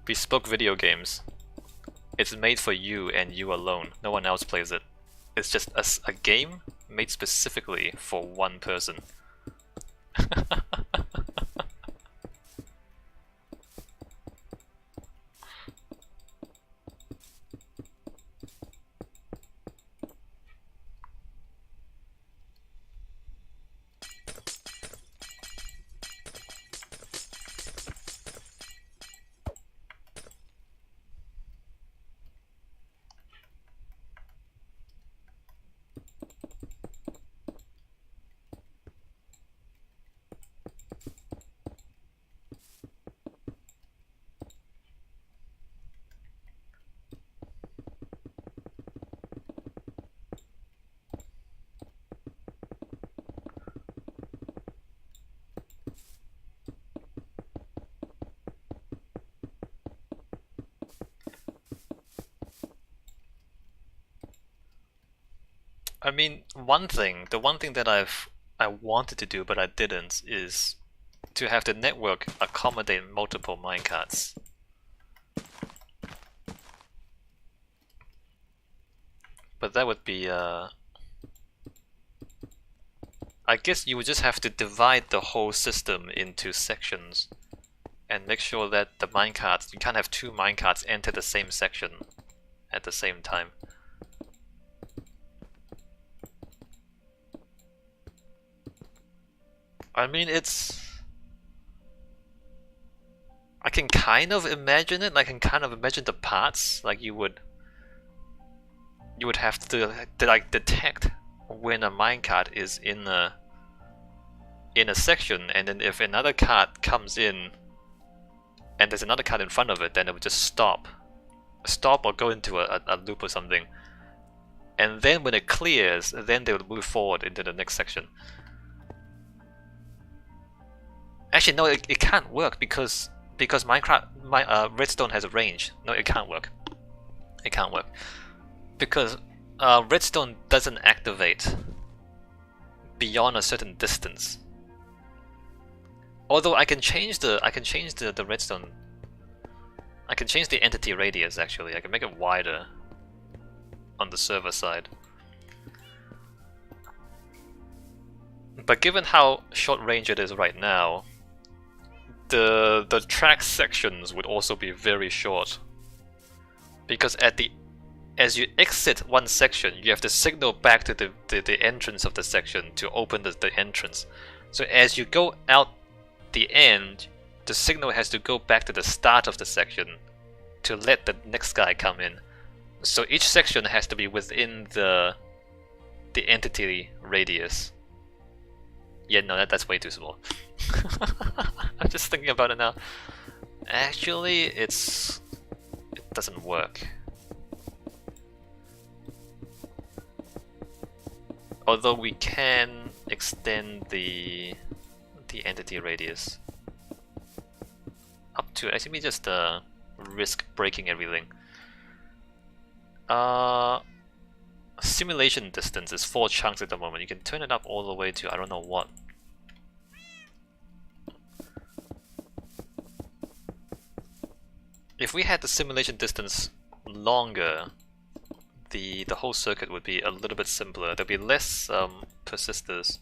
Bespoke video games. It's made for you and you alone. No one else plays it. It's just a game made specifically for one person. I mean, the one thing that I wanted to do but I didn't is to have the network accommodate multiple minecarts. But that would be I guess you would just have to divide the whole system into sections and make sure that the minecarts, you can't have two minecarts enter the same section at the same time. I mean, I can kind of imagine it. I can kind of imagine the parts. Like you would have to like detect when a minecart is in a section, and then if another cart comes in, and there's another cart in front of it, then it would just stop or go into a loop or something. And then when it clears, then they would move forward into the next section. Actually, no, it can't work because redstone has a range. No, it can't work. It can't work because redstone doesn't activate beyond a certain distance. Although I can change the redstone. I can change the entity radius. Actually, I can make it wider on the server side. But given how short range it is right now, the track sections would also be very short, because as you exit one section, you have to signal back to the entrance of the section to open the entrance. So as you go out the end, the signal has to go back to the start of the section to let the next guy come in. So each section has to be within the entity radius. Yeah, no, that's way too small. I'm just thinking about it now. Actually, it doesn't work. Although we can extend the entity radius up to. Actually, let me just risk breaking everything. Simulation distance is 4 chunks at the moment. You can turn it up all the way to I don't know what. If we had the simulation distance longer, the whole circuit would be a little bit simpler. There'd be less persisters.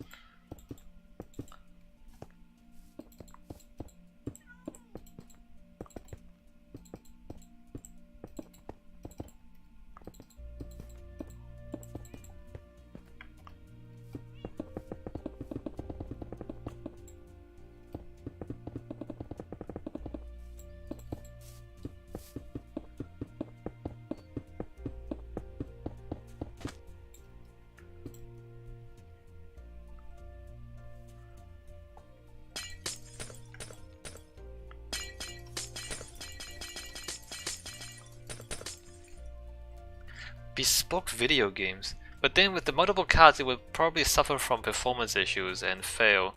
Bespoke video games. But then with the multiple cards, it would probably suffer from performance issues and fail.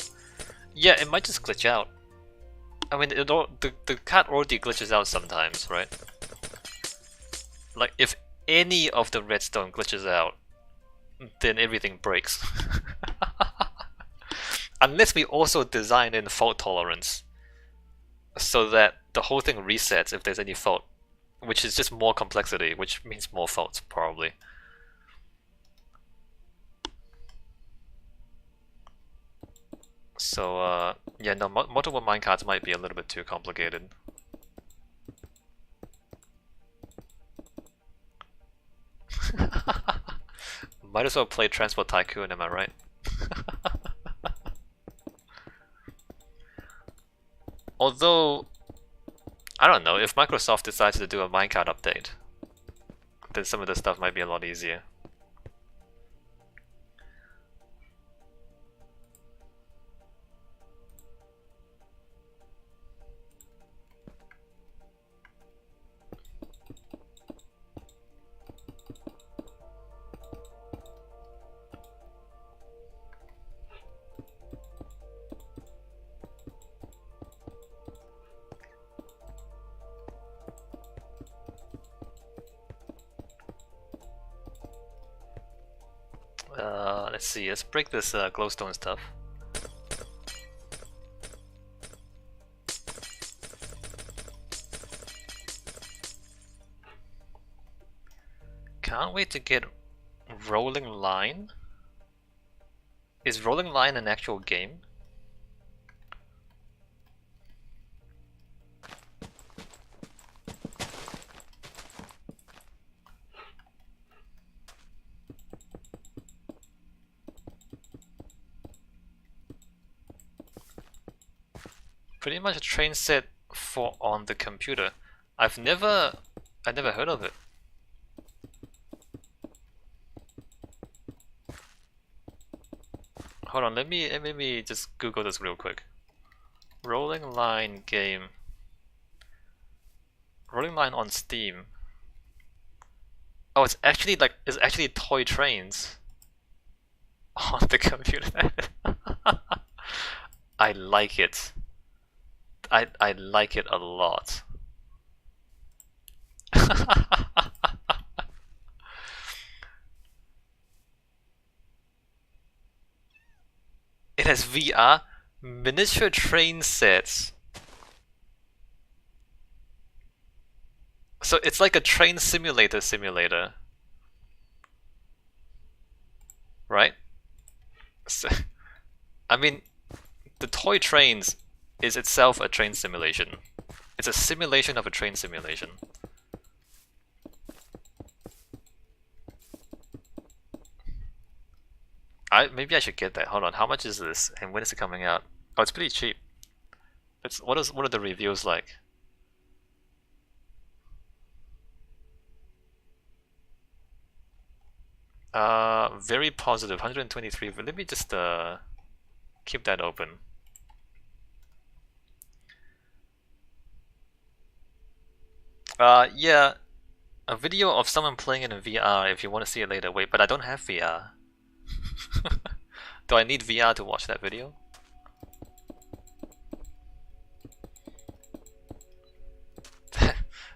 Yeah, it might just glitch out. I mean, the card already glitches out sometimes, right? Like, if any of the redstone glitches out, then everything breaks. Unless we also design in fault tolerance, so that the whole thing resets if there's any fault, which is just more complexity, which means more faults probably. So yeah, no, multiple minecarts might be a little bit too complicated. Might as well play Transport Tycoon, am I right? Although, I don't know, if Microsoft decides to do a minecart update, then some of this stuff might be a lot easier. Let's see, let's break this glowstone stuff. Can't wait to get Rolling Line. Is Rolling Line an actual game? Pretty much a train set for on the computer. I never heard of it. Hold on, let me just Google this real quick. Rolling Line game. Rolling Line on Steam. Oh, it's actually toy trains on the computer. I like it. I like it a lot. It has VR, miniature train sets. So it's like a train simulator. Right? So, I mean, the toy trains is itself a train simulation. It's a simulation of a train simulation. Maybe I should get that. Hold on, how much is this and when is it coming out? Oh, it's pretty cheap. What are the reviews like? Very positive, 123. But let me just keep that open. Yeah, a video of someone playing it in VR if you want to see it later. Wait, but I don't have VR. Do I need VR to watch that video?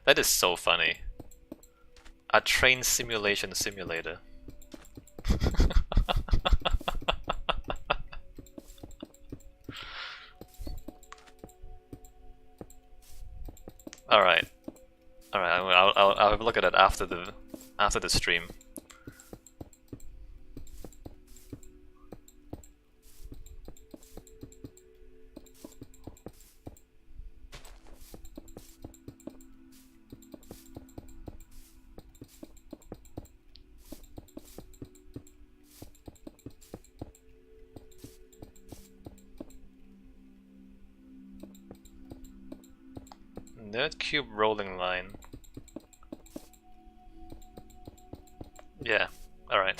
That is so funny. A train simulation simulator. All right. I'll have a look at it after the stream. Nerdcube Rolling Line. Yeah, alright.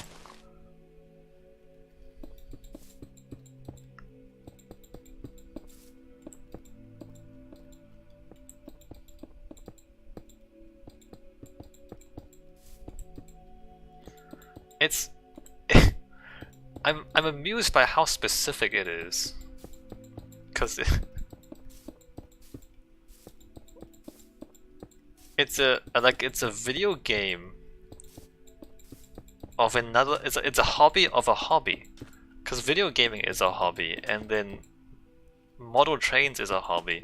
It's I'm amused by how specific it is. 'Cause it's a video game of another. It's a hobby of a hobby, because video gaming is a hobby, and then model trains is a hobby.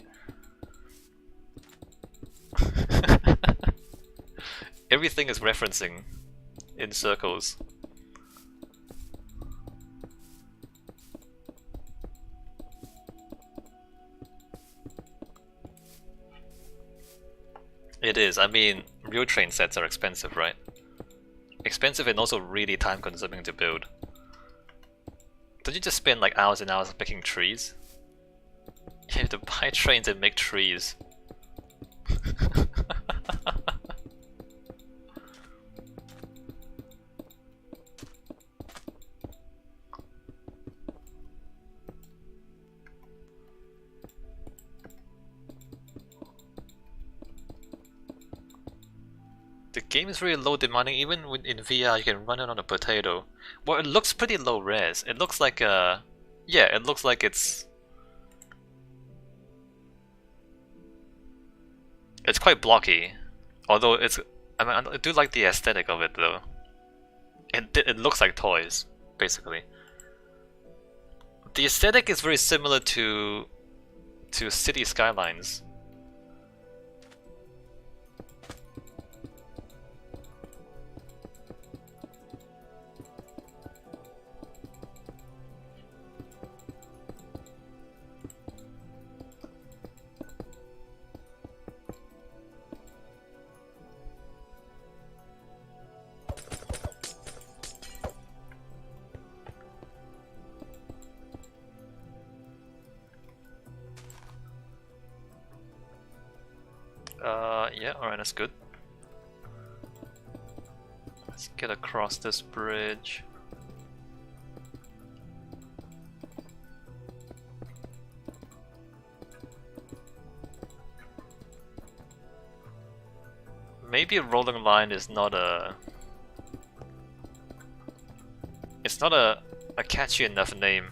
Everything is referencing in circles. It is. I mean, real train sets are expensive, right? Expensive and also really time consuming to build. Don't you just spend like hours and hours picking trees? You have to buy trains and make trees. The game is really low demanding. Even in VR, you can run it on a potato. Well, it looks pretty low res. It looks like yeah, it looks like it's quite blocky. Although I mean, I do like the aesthetic of it though. It looks like toys, basically. The aesthetic is very similar to City Skylines. Yeah, alright, that's good. Let's get across this bridge. Maybe a rolling line is not a... It's not a catchy enough name.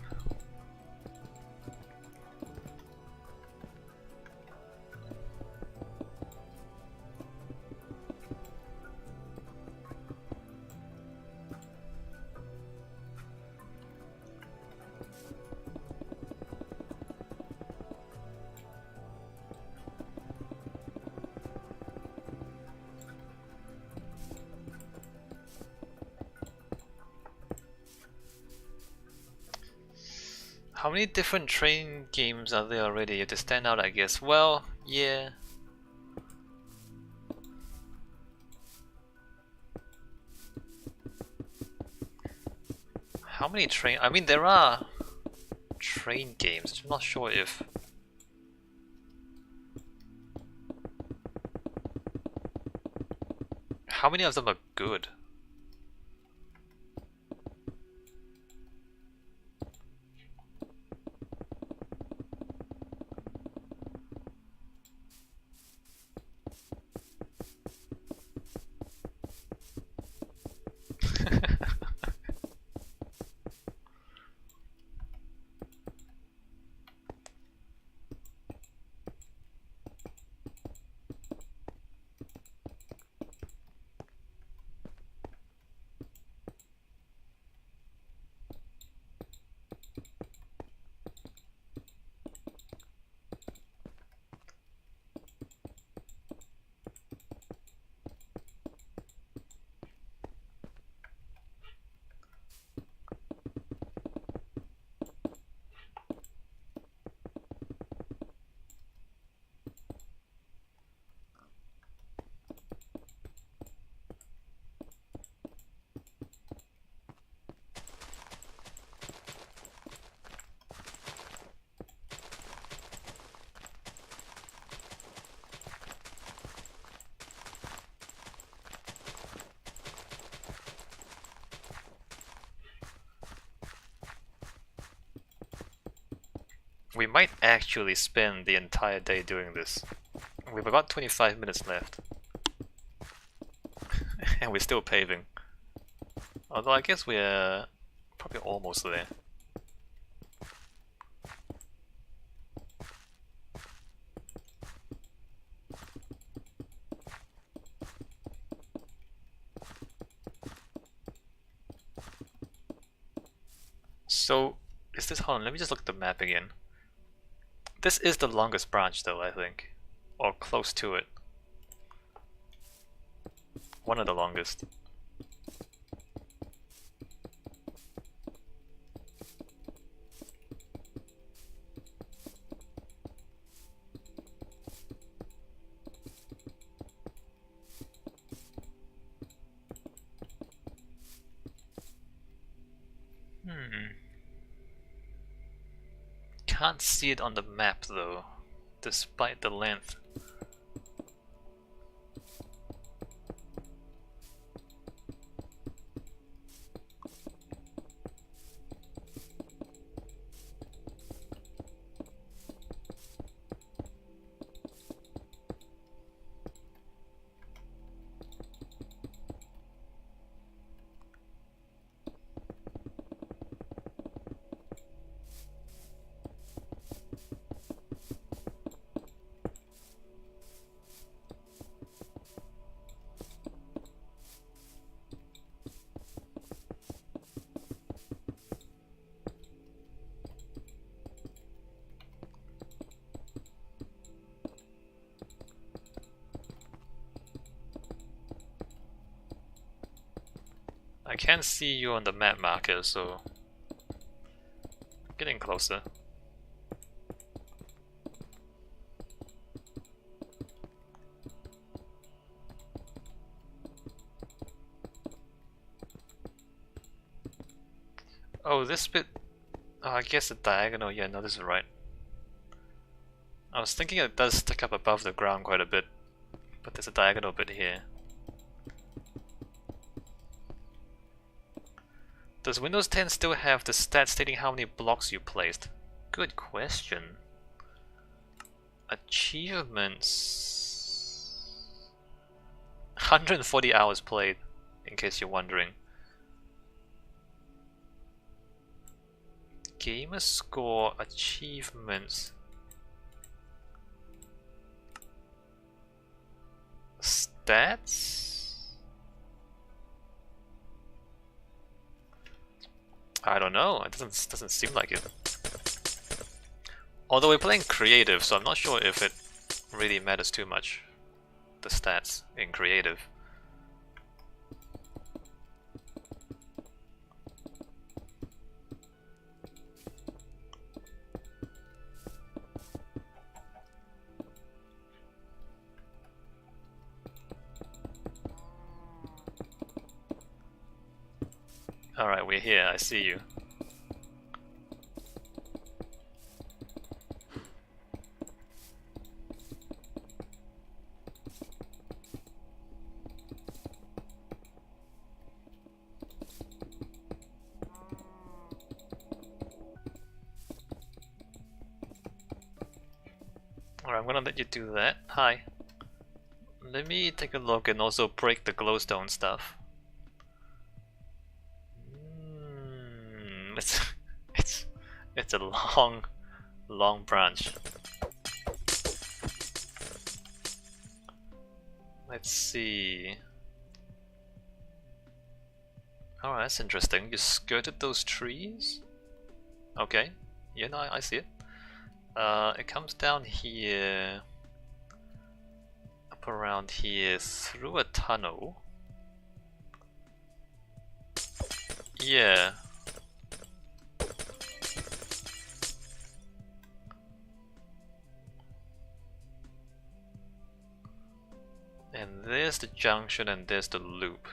How many different train games are there already? You have to stand out, I guess. Well, yeah. How many train... I mean, there are train games. I'm not sure if... How many of them are good? We might actually spend the entire day doing this. We've about 25 minutes left. And we're still paving. Although I guess we're probably almost there. So, is this... Hold on, let me just look at the map again. This is the longest branch though, I think. Or close to it. One of the longest. Can't see it on the map though, despite the length. I can't see you on the map marker, so getting closer. Oh, this bit. Oh, I guess the diagonal. Yeah, no, this is right. I was thinking it does stick up above the ground quite a bit, but there's a diagonal bit here. Does Windows 10 still have the stat stating how many blocks you placed? Good question. Achievements... 140 hours played, in case you're wondering. Gamer score, achievements... Stats? I don't know, it doesn't seem like it. Although we're playing creative, so I'm not sure if it really matters too much, the stats in creative. Alright, we're here, I see you. Alright, I'm gonna let you do that. Hi. Let me take a look and also break the glowstone stuff. It's a long branch. Let's see. Oh, that's interesting. You skirted those trees? Okay. Yeah, no, I see it. It comes down here, up around here, through a tunnel. Yeah. And there's the junction and there's the loop.